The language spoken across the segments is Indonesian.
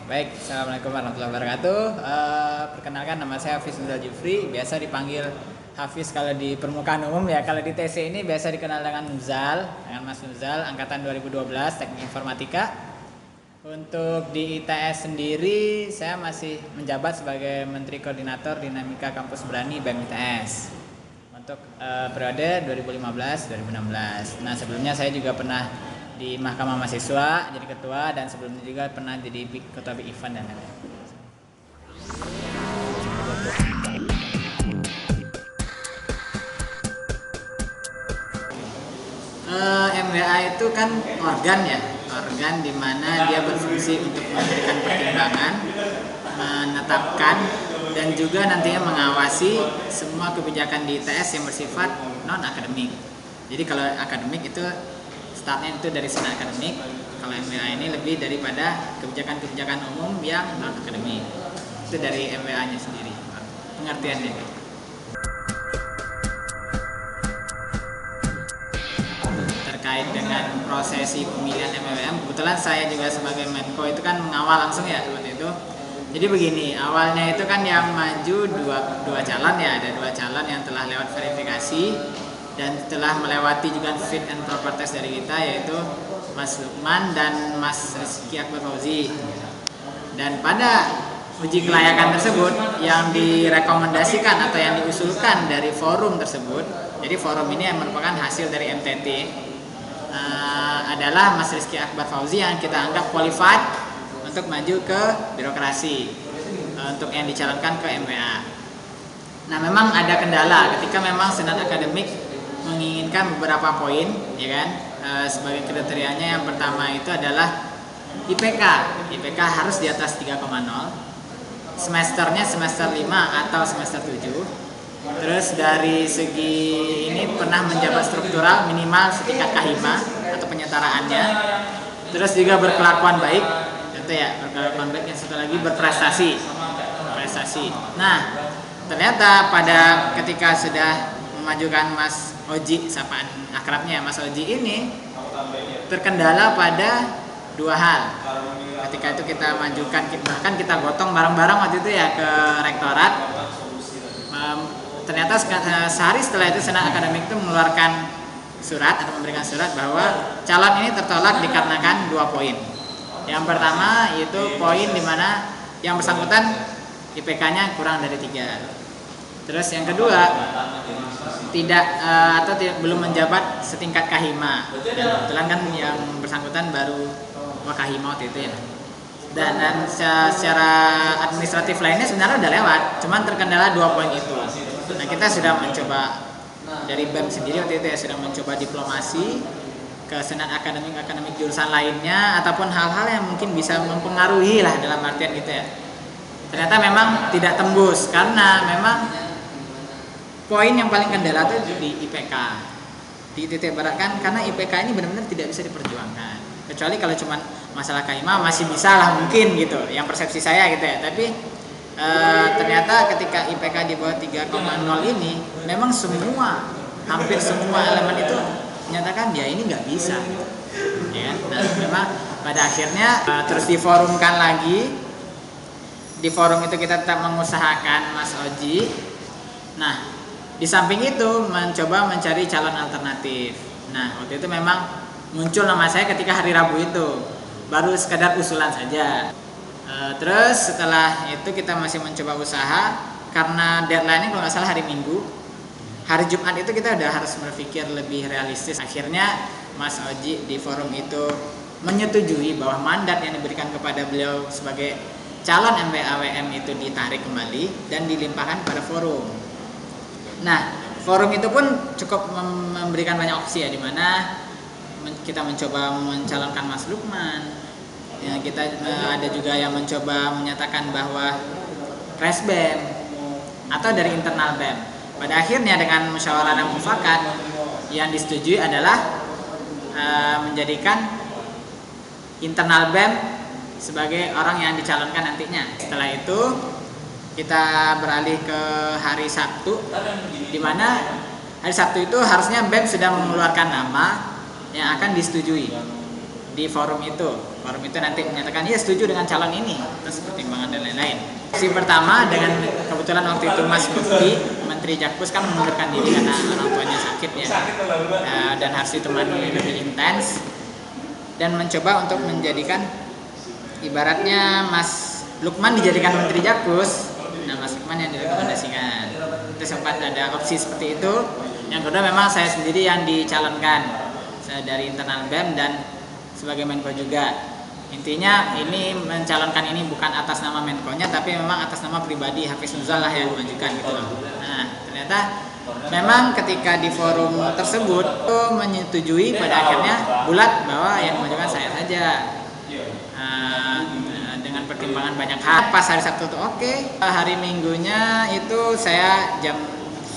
Baik, Assalamualaikum warahmatullahi wabarakatuh. Perkenalkan, nama saya Hafiz Nuzal Jufri, biasa dipanggil Hafiz kalau di permukaan umum ya. Kalau di TC ini biasa dikenal dengan Nuzal, dengan Mas Nuzal, angkatan 2012, Teknik Informatika. Untuk di ITS sendiri, saya masih menjabat sebagai Menteri Koordinator Dinamika Kampus Berani BEM ITS untuk periode 2015-2016. Nah, sebelumnya saya juga pernah di Mahkamah Mahasiswa jadi ketua, dan sebelumnya juga pernah jadi ketua big event dan lain-lain. MWA itu kan organ ya, organ di mana dia berfungsi untuk memberikan pertimbangan, menetapkan, dan juga nantinya mengawasi semua kebijakan di ITS yang bersifat non akademik. Jadi kalau akademik itu startnya itu dari senat akademik, kalau MWA ini lebih daripada kebijakan-kebijakan umum yang non akademik. Itu dari MWA-nya sendiri, pengertiannya. Terkait dengan prosesi pemilihan MWM, kebetulan saya juga sebagai Menko itu kan mengawal langsung ya seperti itu. Jadi begini, awalnya itu kan yang maju dua calon ya, ada dua calon yang telah lewat verifikasi dan telah melewati juga fit and proper test dari kita, yaitu Mas Lukman dan Mas Rizky Akbar Fauzi. Dan pada uji kelayakan tersebut yang direkomendasikan atau yang diusulkan dari forum tersebut, jadi forum ini yang merupakan hasil dari MTT, adalah Mas Rizky Akbar Fauzi yang kita anggap qualified untuk maju ke birokrasi, untuk yang dicalonkan ke MWA. Nah, memang ada kendala ketika memang senat akademik menginginkan beberapa poin, ya kan? Sebagai kriterianya yang pertama itu adalah IPK. IPK harus di atas 3,0. Semesternya semester 5 atau semester 7. Terus dari segi ini pernah menjabat struktural minimal setingkat K5 atau penyetaraannya. Terus juga berkelakuan baik, itu ya, berkelakuan baik. Yang satu lagi berprestasi. Nah, ternyata pada ketika sudah memajukan Mas Oji, sapaan akrabnya Mas Oji ini, terkendala pada dua hal. Ketika itu kita majukan, bahkan kita gotong bareng-bareng waktu itu ya ke rektorat. Ternyata sehari setelah itu senat akademik itu mengeluarkan surat atau memberikan surat bahwa calon ini tertolak dikarenakan dua poin. Yang pertama yaitu poin di mana yang bersangkutan IPK-nya kurang dari 3. Terus yang kedua belum menjabat setingkat K5. Kebetulan kan yang bersangkutan baru K5 waktu itu ya. Dan secara administratif lainnya sebenarnya udah lewat, cuman terkendala dua poin itu. Nah, kita sudah mencoba dari BEM sendiri waktu itu ya, sudah mencoba diplomasi ke senat akademik jurusan lainnya ataupun hal-hal yang mungkin bisa mempengaruhi lah dalam artian gitu ya. Ternyata memang tidak tembus karena memang poin yang paling kendala itu di IPK, dititik beratkan karena IPK ini benar-benar tidak bisa diperjuangkan. Kecuali kalau cuma masalah K5 masih bisa lah mungkin gitu, yang persepsi saya gitu ya. Tapi ternyata ketika IPK di bawah 3,0 ini, memang hampir semua elemen itu menyatakan ya ini nggak bisa gitu. Ya, nah memang pada akhirnya terus diforumkan lagi. Di forum itu kita tetap mengusahakan Mas Oji. Nah, di samping itu mencoba mencari calon alternatif. Nah, waktu itu memang muncul nama saya ketika hari Rabu itu, baru sekedar usulan saja. Terus setelah itu kita masih mencoba usaha karena deadline-nya kalau nggak salah hari Minggu. Hari Jumat itu kita udah harus berpikir lebih realistis. Akhirnya Mas Oji di forum itu menyetujui bahwa mandat yang diberikan kepada beliau sebagai calon MWA-WM itu ditarik kembali dan dilimpahkan pada forum. Nah, forum itu pun cukup memberikan banyak opsi ya, di mana kita mencoba mencalonkan Mas Lukman. Ya, kita ada juga yang mencoba menyatakan bahwa res BEM atau dari internal BEM. Pada akhirnya dengan musyawarah dan mufakat yang disetujui adalah menjadikan internal BEM sebagai orang yang dicalonkan nantinya. Setelah itu kita beralih ke hari Sabtu, di mana hari Sabtu itu harusnya BEM sudah mengeluarkan nama yang akan disetujui di forum itu. Forum itu nanti menyatakan ya setuju dengan calon ini atas pertimbangan dan lain-lain. Si pertama dengan kebetulan waktu itu Mas Mufti, Menteri Jakpus kan mengundurkan diri karena orang tuanya sakit ya, dan harus ditemani lebih intens dan mencoba untuk menjadikan ibaratnya Mas Lukman dijadikan Menteri Jakpus. Nah, Mas Lukman yang direkomendasikan. Itu sempat ada opsi seperti itu. Yang kedua memang saya sendiri yang dicalonkan, saya dari internal BEM dan sebagai Menko juga. Intinya ini mencalonkan ini bukan atas nama Menko-nya, tapi memang atas nama pribadi Hafiz Nuzul lah yang mengajukan gitu loh. Nah, ternyata memang ketika di forum tersebut itu menyetujui pada akhirnya bulat bahwa yang mengajukan saya saja. Dengan pertimbangan banyak hal. Pas hari Sabtu tuh oke. Hari Minggunya itu saya jam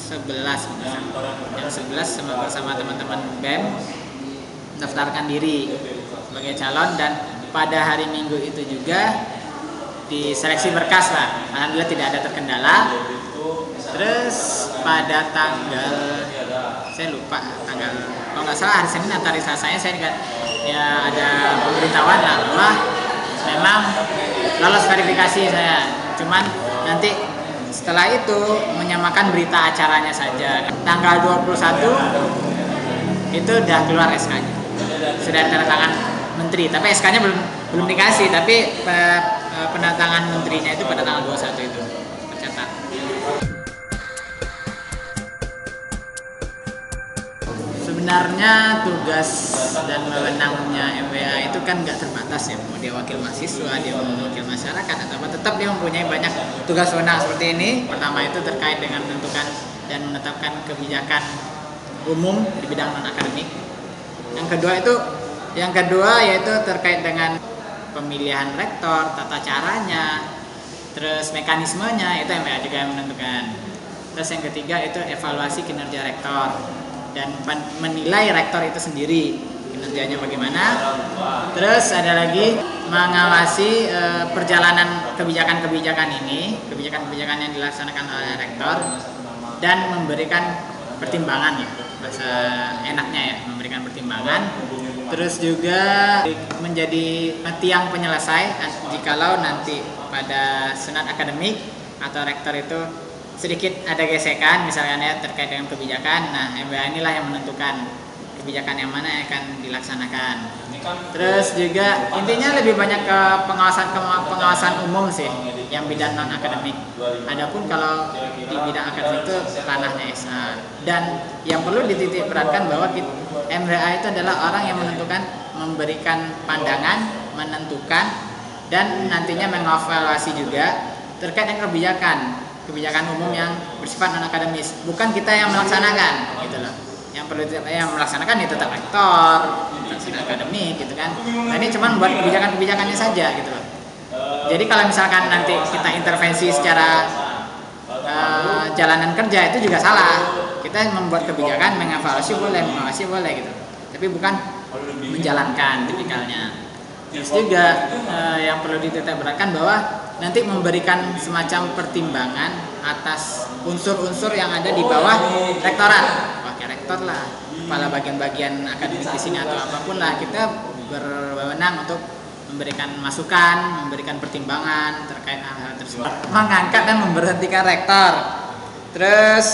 11 bersama teman-teman BEM daftarkan diri sebagai calon, dan pada hari Minggu itu juga diseleksi berkas lah. Alhamdulillah tidak ada terkendala. Terus pada tanggal, saya lupa tanggal, kalau nggak salah hari Senin atau hari Selasanya saya ya ada pemberitahuan lah bahwa memang lolos verifikasi saya. Cuman nanti setelah itu menyamakan berita acaranya saja. Tanggal 21 itu udah keluar SK-nya. Sudah tanda tangan menteri, tapi SK-nya belum dikasih, tapi penandatangan menterinya itu pada tanggal 21 itu tercatat. Sebenarnya tugas dan wewenangnya MWA itu kan nggak terbatas ya, mau dia wakil mahasiswa, dia mau wakil masyarakat atau apa, tetap dia mempunyai banyak tugas wewenang seperti ini. Pertama itu terkait dengan menentukan dan menetapkan kebijakan umum di bidang non akademik. Yang kedua yaitu terkait dengan pemilihan rektor, tata caranya, terus mekanismenya itu MWA juga yang menentukan. Terus yang ketiga itu evaluasi kinerja rektor dan menilai rektor itu sendiri kinerjanya bagaimana. Terus ada lagi mengawasi perjalanan kebijakan-kebijakan yang dilaksanakan oleh rektor dan memberikan pertimbangan ya, bahasa enaknya ya, memberikan pertimbangan. Terus juga menjadi tiang penyelesai jikalau nanti pada senat akademik atau rektor itu sedikit ada gesekan misalnya ya, terkait dengan kebijakan. Nah, MWA inilah yang menentukan kebijakan yang mana yang akan dilaksanakan. Terus juga intinya lebih banyak ke pengawasan umum sih, yang bidang non akademik. Adapun kalau di bidang akademik itu ranahnya SA. Dan yang perlu dititik beratkan bahwa MWA itu adalah orang yang menentukan, memberikan pandangan, menentukan, dan nantinya mengevaluasi juga terkait dengan kebijakan umum yang bersifat non akademis. Bukan kita yang melaksanakan gitu loh. Yang perlu yang melaksanakan itu tetap rektor, tetap akademik gitu kan. Nah, ini cuma buat kebijakannya saja gitu loh. Jadi kalau misalkan nanti kita intervensi secara jalanan kerja itu juga salah. Kita membuat kebijakan, mengevaluasi boleh, mengawasi boleh gitu. Tapi bukan menjalankan tipikalnya. Terus juga yang perlu dititik beratkan bahwa nanti memberikan semacam pertimbangan atas unsur-unsur yang ada di bawah rektorat, wakil rektor lah, kepala bagian-bagian akademik di sini atau apapun lah, kita berwenang untuk memberikan masukan, memberikan pertimbangan terkait hal-hal tersebut. Mengangkat dan memberhentikan rektor. Terus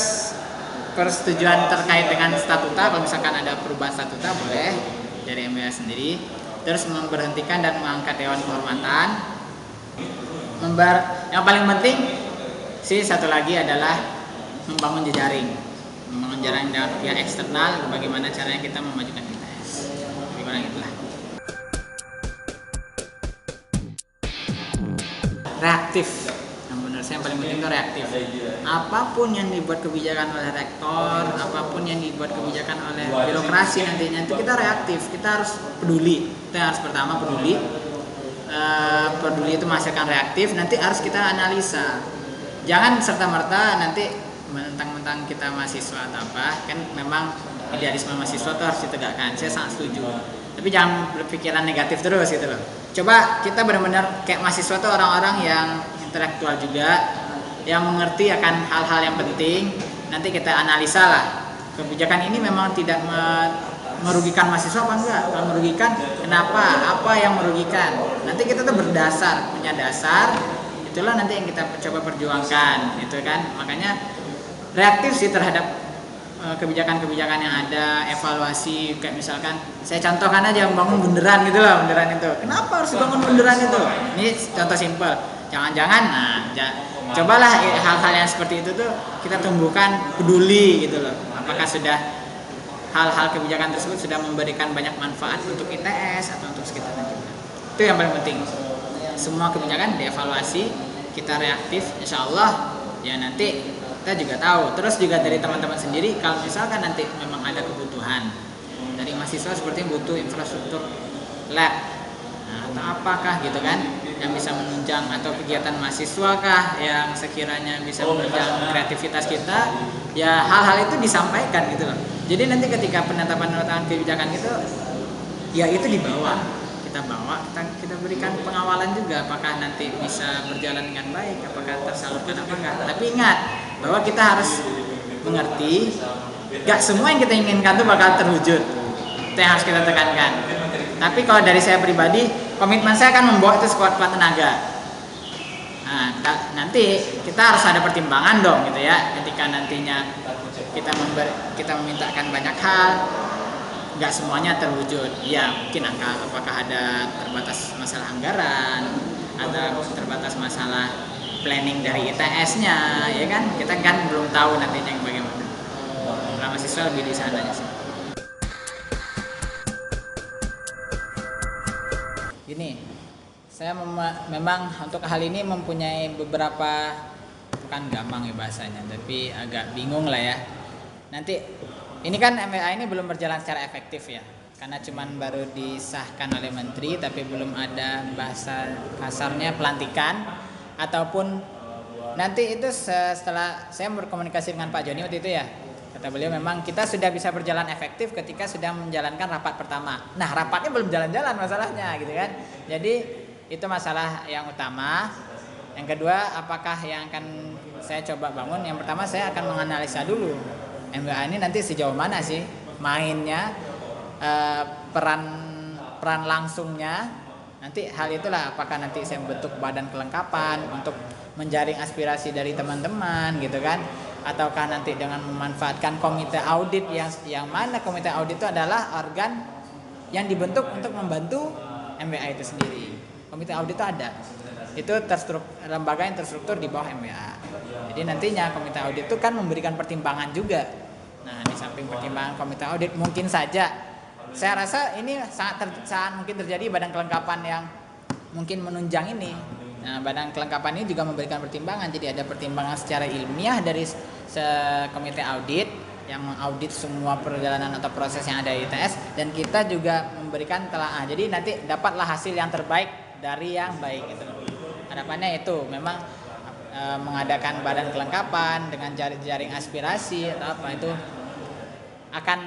persetujuan terkait dengan statuta, kalau misalkan ada perubahan statuta boleh dari MWA sendiri. Terus memberhentikan dan mengangkat dewan kehormatan. Yang paling penting sih satu lagi adalah membangun jejaring dengan pihak eksternal, bagaimana caranya kita memajukan ITS. Bagaimana itulah. Reaktif. Yang menurut saya yang paling penting itu reaktif. Apapun yang dibuat kebijakan oleh rektor, apapun yang dibuat kebijakan oleh birokrasi nantinya itu kita reaktif. Kita harus peduli. Kita harus pertama peduli. Peduli itu menghasilkan reaktif. Nanti harus kita analisa. Jangan serta-merta nanti mentang-mentang kita mahasiswa atau apa, kan memang idealisme mahasiswa itu harus ditegakkan. Saya sangat setuju. Tapi jangan berpikiran negatif terus gitu loh. Coba kita benar-benar kayak mahasiswa tuh orang-orang yang intelektual juga, yang mengerti akan hal-hal yang penting. Nanti kita analisa lah. Kebijakan ini memang tidak merugikan mahasiswa apa enggak. Kalau merugikan, kenapa, apa yang merugikan. Nanti kita tuh punya dasar, itulah nanti yang kita coba perjuangkan gitu kan. Makanya reaktif sih terhadap kebijakan-kebijakan yang ada, evaluasi. Kayak misalkan saya contohkan aja, bangun bundaran gitu loh, bundaran itu kenapa harus bangun bundaran itu, ini contoh simpel. Jangan-jangan cobalah hal-hal yang seperti itu tuh kita tumbuhkan peduli gitu loh. Apakah sudah hal-hal kebijakan tersebut sudah memberikan banyak manfaat untuk ITS atau untuk sekitarnya juga. Itu yang paling penting. Semua kebijakan dievaluasi, kita reaktif, insya Allah ya nanti kita juga tahu. Terus juga dari teman-teman sendiri, kalau misalkan nanti memang ada kebutuhan dari mahasiswa seperti butuh infrastruktur lab atau apakah gitu kan yang bisa menunjang, atau kegiatan mahasiswa kah yang sekiranya bisa menunjang kreativitas kita, ya hal-hal itu disampaikan gitu loh. Jadi nanti ketika penetapan kebijakan itu ya itu dibawa, kita berikan pengawalan juga, apakah nanti bisa berjalan dengan baik, apakah tersalurkan apa enggak. Tapi ingat bahwa kita harus mengerti gak semua yang kita inginkan itu bakal terwujud. Itu yang harus kita tekankan. Tapi kalau dari saya pribadi, komitmen saya akan membawa itu sekuat-kuat tenaga. Nah, nanti kita harus ada pertimbangan dong gitu ya. Ketika nantinya kita memintakan banyak hal, nggak semuanya terwujud. Ya mungkin apakah ada terbatas masalah anggaran, ada terbatas masalah planning dari ITS-nya, ya kan? Kita kan belum tahu nantinya yang bagaimana. Nah, mahasiswa lebih di sana sih. Gini, saya memang untuk hal ini mempunyai beberapa, bukan gampang ya bahasanya, tapi agak bingung lah ya. Nanti ini kan MWA ini belum berjalan secara efektif ya, karena cuman baru disahkan oleh menteri, tapi belum ada bahasa kasarnya pelantikan, ataupun nanti itu setelah saya berkomunikasi dengan Pak Joni waktu itu ya, kata beliau memang kita sudah bisa berjalan efektif ketika sudah menjalankan rapat pertama. Nah rapatnya belum jalan-jalan masalahnya gitu kan. Jadi itu masalah yang utama. Yang kedua, apakah yang akan saya coba bangun, yang pertama saya akan menganalisa dulu MWA ini nanti sejauh mana sih mainnya, peran langsungnya. Nanti hal itulah, apakah nanti saya membentuk badan kelengkapan untuk menjaring aspirasi dari teman-teman gitu kan, ataukah nanti dengan memanfaatkan komite audit yang mana komite audit itu adalah organ yang dibentuk untuk membantu MWA itu sendiri. Komite audit itu ada, itu lembaga yang terstruktur di bawah MWA. Jadi nantinya komite audit itu kan memberikan pertimbangan juga. Nah di samping pertimbangan komite audit, mungkin saja saya rasa ini sangat mungkin terjadi badan kelengkapan yang mungkin menunjang ini. Nah, badan kelengkapan ini juga memberikan pertimbangan. Jadi ada pertimbangan secara ilmiah dari komite audit yang mengaudit semua perjalanan atau proses yang ada di ITS, dan kita juga memberikan telaah. Jadi nanti dapatlah hasil yang terbaik dari yang baik gitu. Harapannya itu memang mengadakan badan kelengkapan dengan jaring aspirasi atau apa itu akan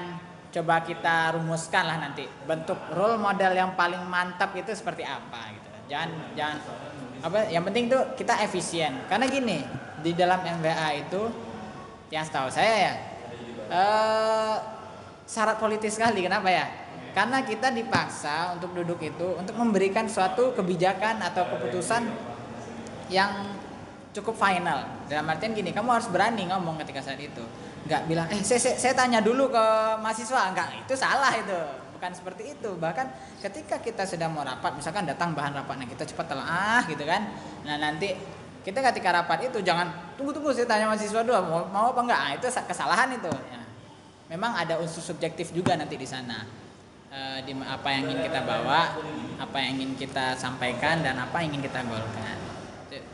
coba kita rumuskan lah nanti bentuk role model yang paling mantap itu seperti apa gitu. Jangan apa, yang penting tuh kita efisien. Karena gini, di dalam MWA itu yang setahu saya ya syarat politis sekali. Kenapa ya? Karena kita dipaksa untuk duduk itu untuk memberikan suatu kebijakan atau keputusan yang cukup final. Dalam artian gini, kamu harus berani ngomong ketika saat itu. Enggak bilang, saya tanya dulu ke mahasiswa. Enggak, itu salah itu. Bukan seperti itu. Bahkan ketika kita sudah mau rapat, misalkan datang bahan rapatnya, kita cepat telaah gitu kan. Nah nanti kita ketika rapat itu jangan tunggu saya tanya mahasiswa dulu mau apa enggak. Nah, itu kesalahan itu. Ya. Memang ada unsur subjektif juga nanti di sana. Di apa yang ingin kita bawa, apa yang ingin kita sampaikan, dan apa yang ingin kita golkan.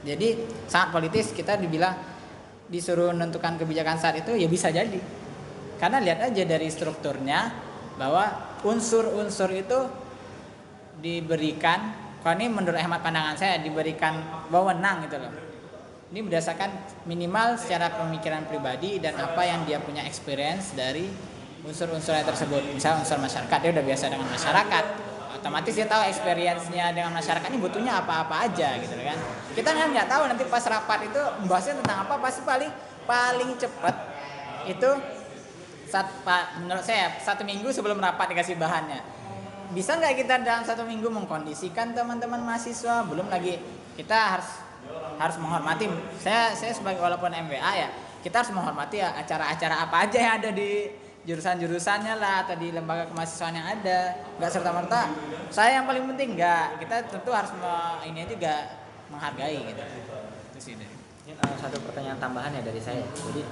Jadi sangat politis. Kita dibilang disuruh menentukan kebijakan saat itu ya bisa jadi, karena lihat aja dari strukturnya bahwa unsur-unsur itu diberikan, kalau ini menurut hemat pandangan saya, diberikan wewenang gitu loh. Ini berdasarkan minimal secara pemikiran pribadi dan apa yang dia punya experience dari unsur-unsurnya tersebut. Misalnya unsur masyarakat, dia udah biasa dengan masyarakat, otomatis dia tahu experience-nya dengan masyarakat ini butuhnya apa-apa aja gitu kan. Kita kan nggak tahu nanti pas rapat itu membahasnya tentang apa. Pasti paling cepat itu Pak, menurut saya 1 minggu sebelum rapat dikasih bahannya. Bisa nggak kita dalam 1 minggu mengkondisikan teman-teman mahasiswa? Belum lagi kita harus menghormati. Saya sebagai walaupun MWA ya, kita harus menghormati ya acara-acara apa aja yang ada di jurusan-jurusannya lah atau di lembaga kemahasiswaan yang ada. Nggak serta-merta saya yang paling penting, nggak. Kita tentu harus ini juga menghargai gitu. Itu sih deh. Satu pertanyaan tambahan ya dari saya. Jadi